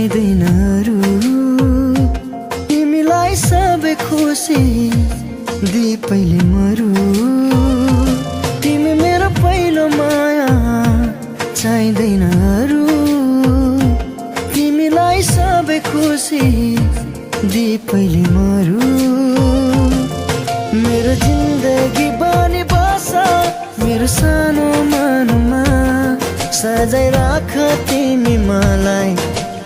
चाहिँदैन अरू। तिमीलाई सबै खुसी दिई पहिले मरु। तिमी मेरो पहिलो माया चाहिँदैन अरू। तिमीलाई सबै खुसी दिई पहिले मरु। मेरो जिन्दगी बनी बस मेरो सानो मनमा। सजाइ राख तिमी मलाई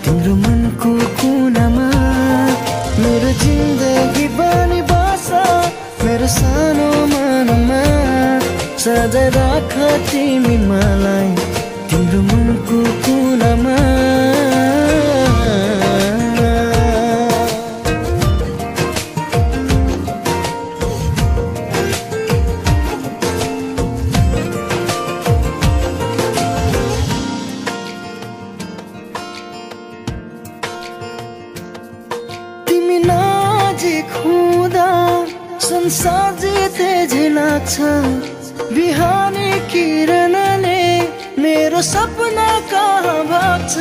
तिम्रो मनको कुनामा। मेरो जिन्दगी बनी बस मेरो सानो मनमा। सजाइ राख तिमी मलाई तिम्रो मनको कुनामा। तिमी नजिक हुँदा संसार जिते झै लाग्छ। बिहानी किरणले मेरो सपना कहाँ भाग्छ।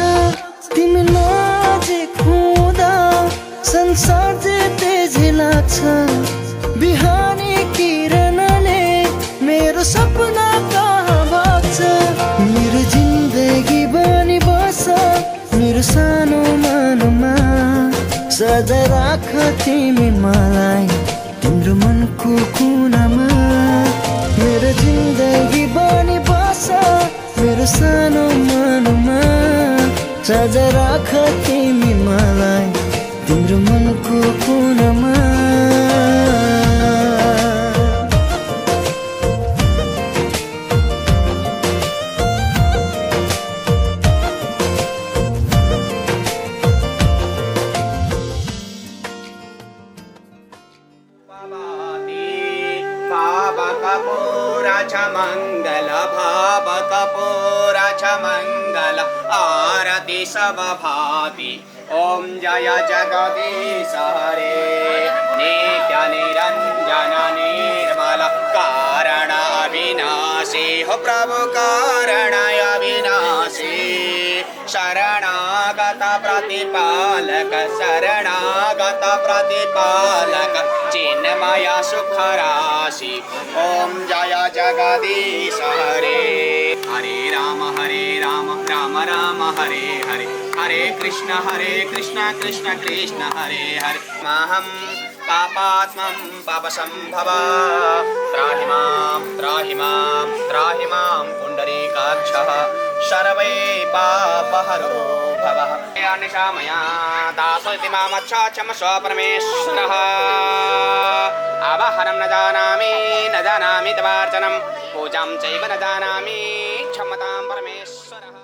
तिमी नजिक हुँदा संसार जिते झै लाग्छ। बिहानी किरणले मेरो सपना कहाँ भाग्छ। मेरो जिन्दगी बनी बस मेरो सानो मनमा। सजाइ राख तिमी मलाई तिम्रो मनको कुनामा। मेरो जिन्दगी बनी बस मेरो सानो मनमा। सजाइ राख तिमी मलाई तिम्रो मनको कुनामा। मंगल भाव कपूर मंगल आरती सब भाति। ओम जय जगदीश हरे नित्य निरंजन निर्मल कारण अविनाशी। हो प्रभु कारण अविनाशी। शरणागत प्रतिपालक शरणागत प्रतिपालक चिन्मय सुख राशि। ओम जय जगदीश हरे। हरे राम राम राम हरे हरे। हरे कृष्ण कृष्ण कृष्ण हरे हरे। माहं पापात्मं पापसंभव त्राहि मां पुण्डरीकाक्षः सर्वे पापहरो भवः। निशामया दासोऽस्ति मामच्छाक्षमस्व परमेश्वरः। आवाहनं न जानामि तवार्चनं पूजां चैव न जानामि क्षमतां परमेश्वरः।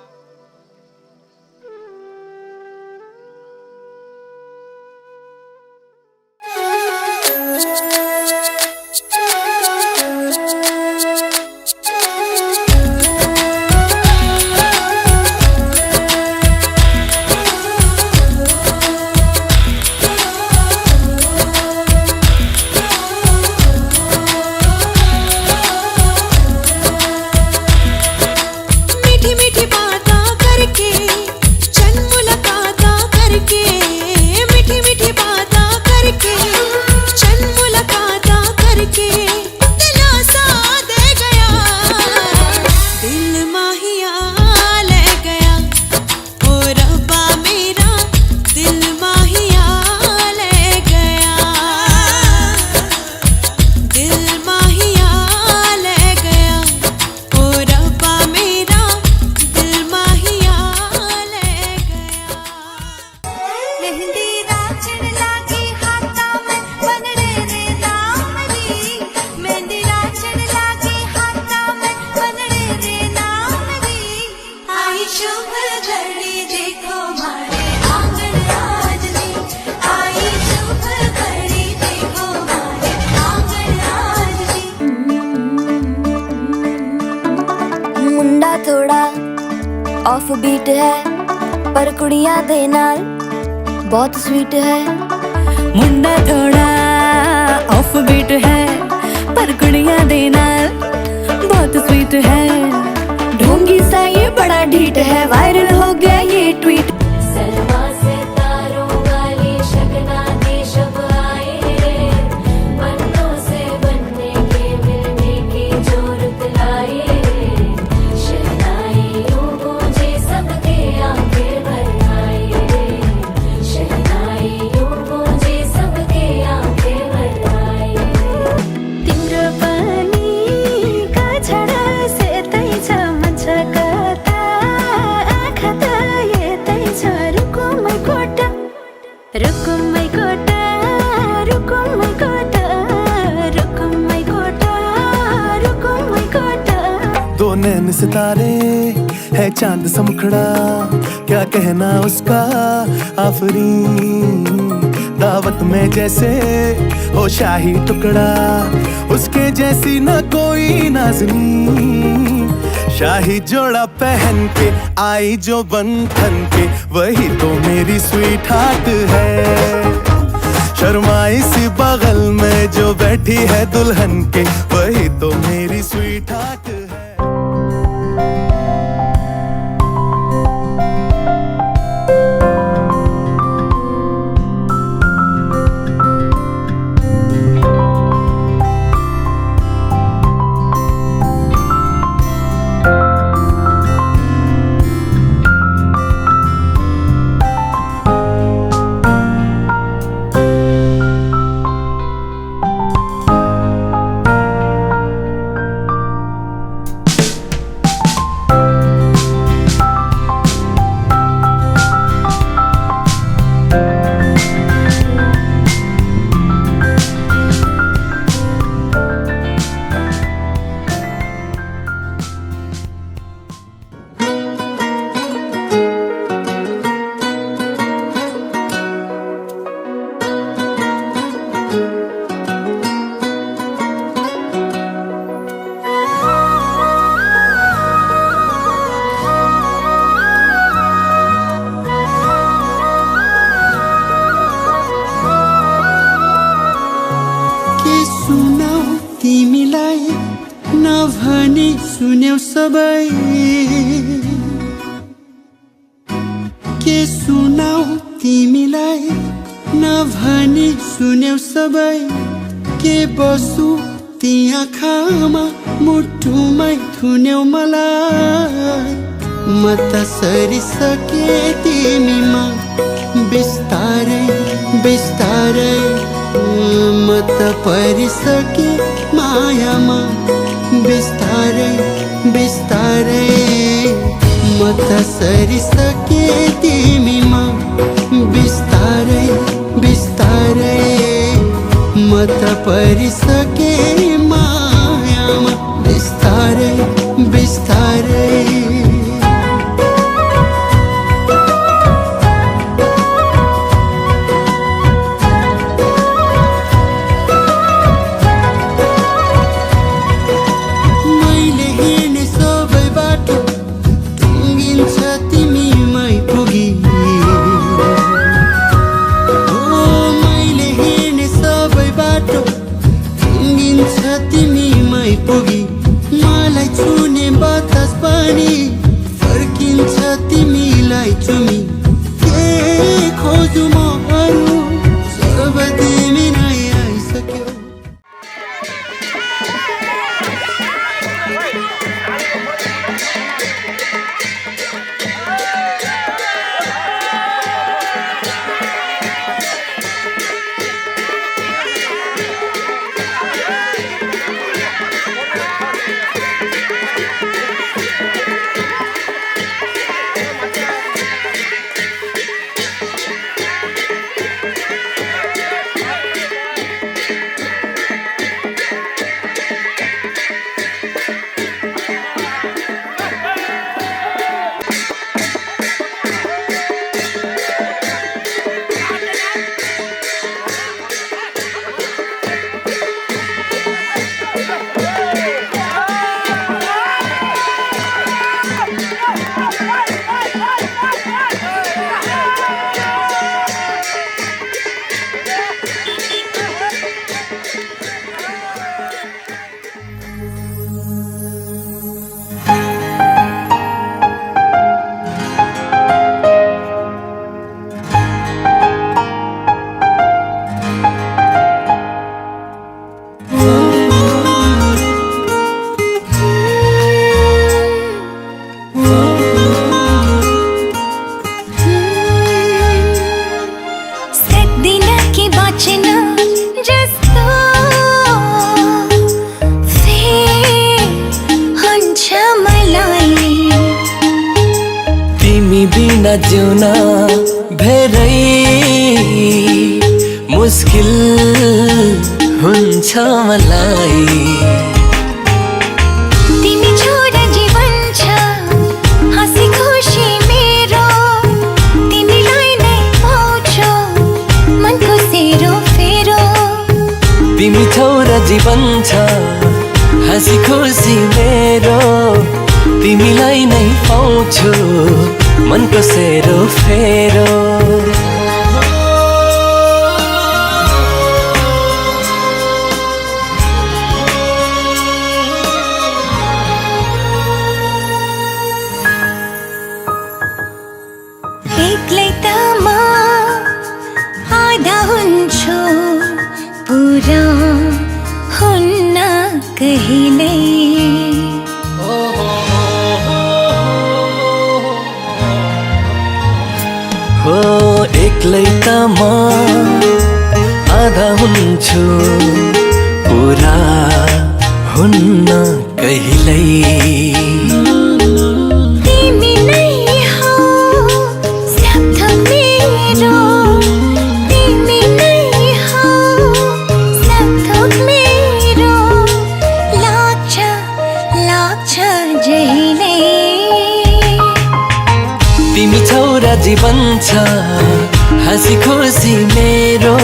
ऑफ बीट है पर कुड़ियां दे नाल बहुत स्वीट है। मुंडा थोड़ा ऑफ बीट है पर कुड़ियां दे नाल बहुत स्वीट है। ढोंगी सा ये बड़ा ढीठ है, वायरल हो गया ये ट्वीट। सलमा से रुकुमै कोटा रुकुमै कोटा रुकुमै कोटा रुकुमै कोटा। दो नैन सितारे है चांद सा मुखड़ा, क्या कहना उसका आफरीन। दावत में जैसे हो शाही टुकड़ा, उसके जैसी न कोई नाज़नीन। शाही जोड़ा पहन के आई जो बन ठन के, वही तो मेरी स्वीट हार्ट है। शर्माई सी बगल में जो बैठी है दुल्हन के, वही तो मेरी स्वीट हार्ट है। तिमीलाई नभनी सुन्यौ सबै, के सुनाऊ तिमीलाई नभनी सुन्यौ सबै। के बसु ती आँखामा मुटुमै थुन्यौ मलाई। म त सरिसके तिमीमा बिस्तारै बिस्तारै, म त परिसके मायामा बिस्तारै बिस्तारै। म त सरिसके तिमीमा बिस्तारै बिस्तारै, म त परिसके मायामा बिस्तारै बिस्तारै। मलाई छुने बतास पनि फर्किन्छ तिमीलाई चुमी। के खोजु म अरू सब तिमी नै आइसक्यो। बिना जिउन भेरै दिल हुन्छ मलाई तिमी छोरा जीवन छ हाँसी खुसी मेरो तिमीलाई नै पाउँछु मनको सेरो फेरो तिमी छोरा जीवन छ हाँसी खुसी मेरो तिमीलाई नै पाउँछु मनको सेरो फेरो एक्लै त म आधा हुन्छु पुरा हुन्न कहिल्यै हो एक्लै त म आधा हुन्छु पुरा हुन्न कहिल्यै तिमी नै हौ सबथोक मेरो तिमी नै हौ सबथोक मेरो लाग्छ जहिले तिमी छोरा जीवन छ हाँसी खुसी मेरो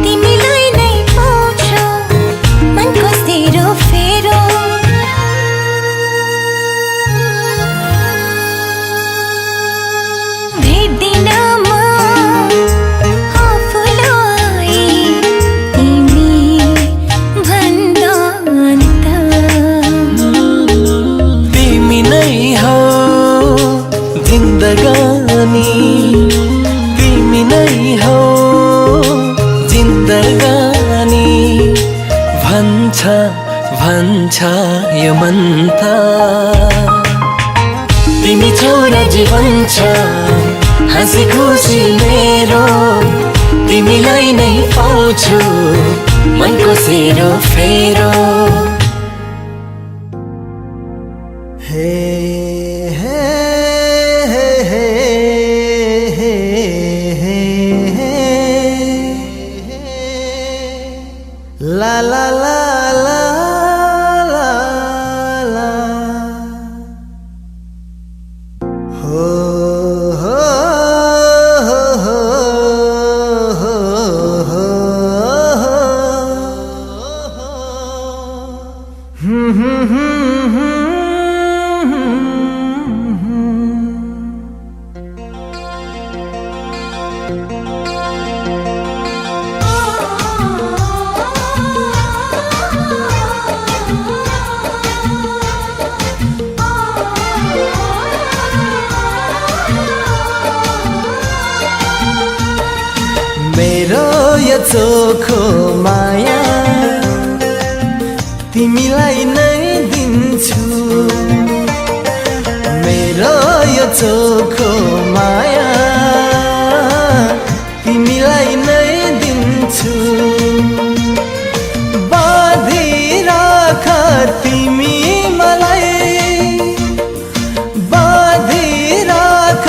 तिमीलाई नै पाउँछु मनको सेरो फेरो भेट्दिन म आफूलाई तिमी भन्दा अन्त तिमी नै हौ जिन्दगानी तिमी नै हौ जिन्दगानी भन्छ यो मन त तिमी छोरा जीवन छ हाँसी खुसी मेरो तिमीलाई नै पाउँछु मनको सेरो फेरो हे हे हे हे हे हे ला ला ला ला ला ला हो हो हो हो हो मेरो यो चोखो माया तिमीलाई नै दिन्छु मेरो यो चोखो माया तिमीलाई नै दिन्छु बाँधिराख तिमी मलाई बाँधिराख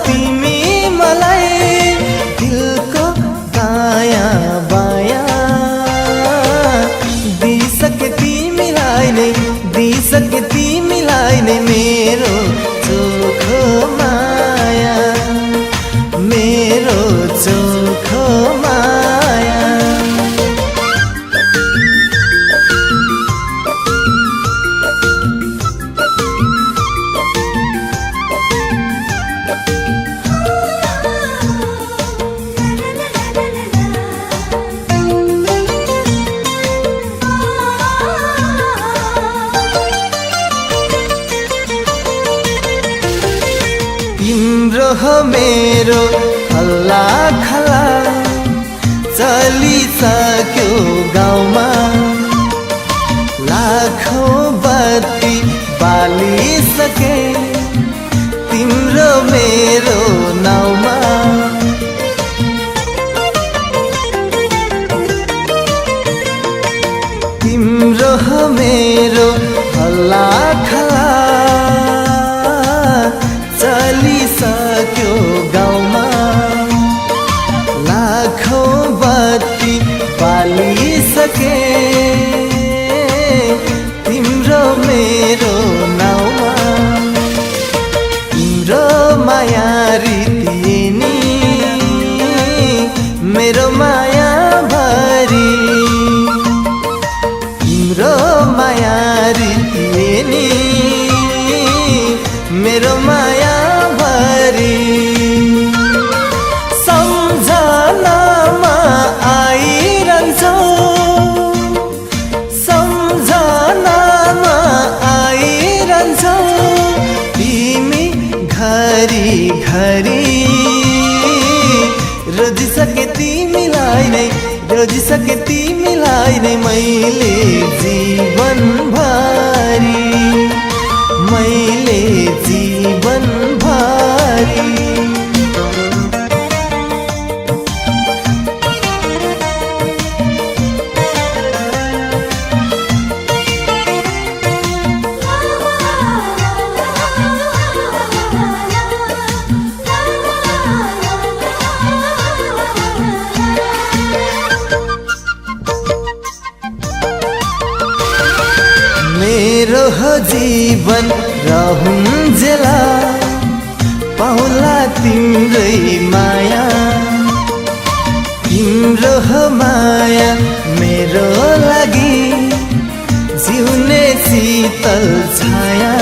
तिमी मलाई दिलको दायाँ बायाँ दिइसके तिमीलाई नै मेरो चोखो माया मेरो चोखो माया तिम्रो हो मेरो खल्ला खल्ला चलिसक्यो गाउँमा लाखौं बत्ती बालिसके तिम्रो मेरो नाउँमा तिम्रो हो मेरो खल्ला खल्ला चलिसक्यो गाउँमा लाखौं बत्ती रोजिसके तिमीलाई नै रोजिसके तिमीलाई नै मैले जीवनभरि मेरो हो जीवन रहन्जेला पाउला तिम्रै माया तिम्रो हो माया मेरो लागि जिउने शीतल छाया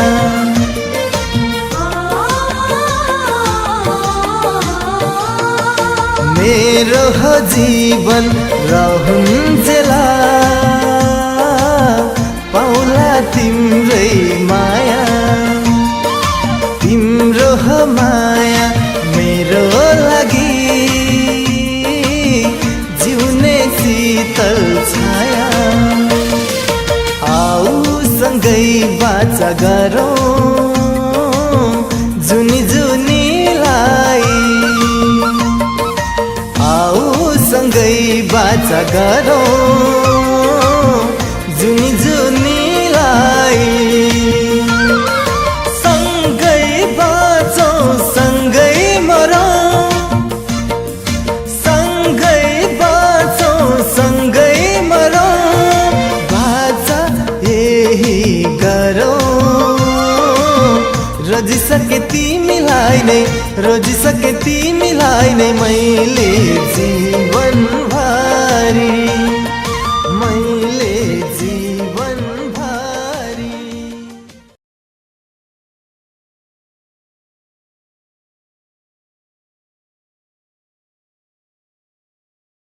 मेरो हो जीवन रहन्जेला पाउला तिम्रै माया तिम्रो हो माया मेरो लागि जिउने शीतल छाया आऊ सँगै बाचा गरौँ जुनी जुनीलाई आऊ सँगै बाचा गरौँ जुनी जुनीलाई सँगै बाँचौँ सँगै मरौँ सँगै बाँचौँ सँगै मरौँ बाचा यही गरौँ रोजिसके तिमीलाई नै मैले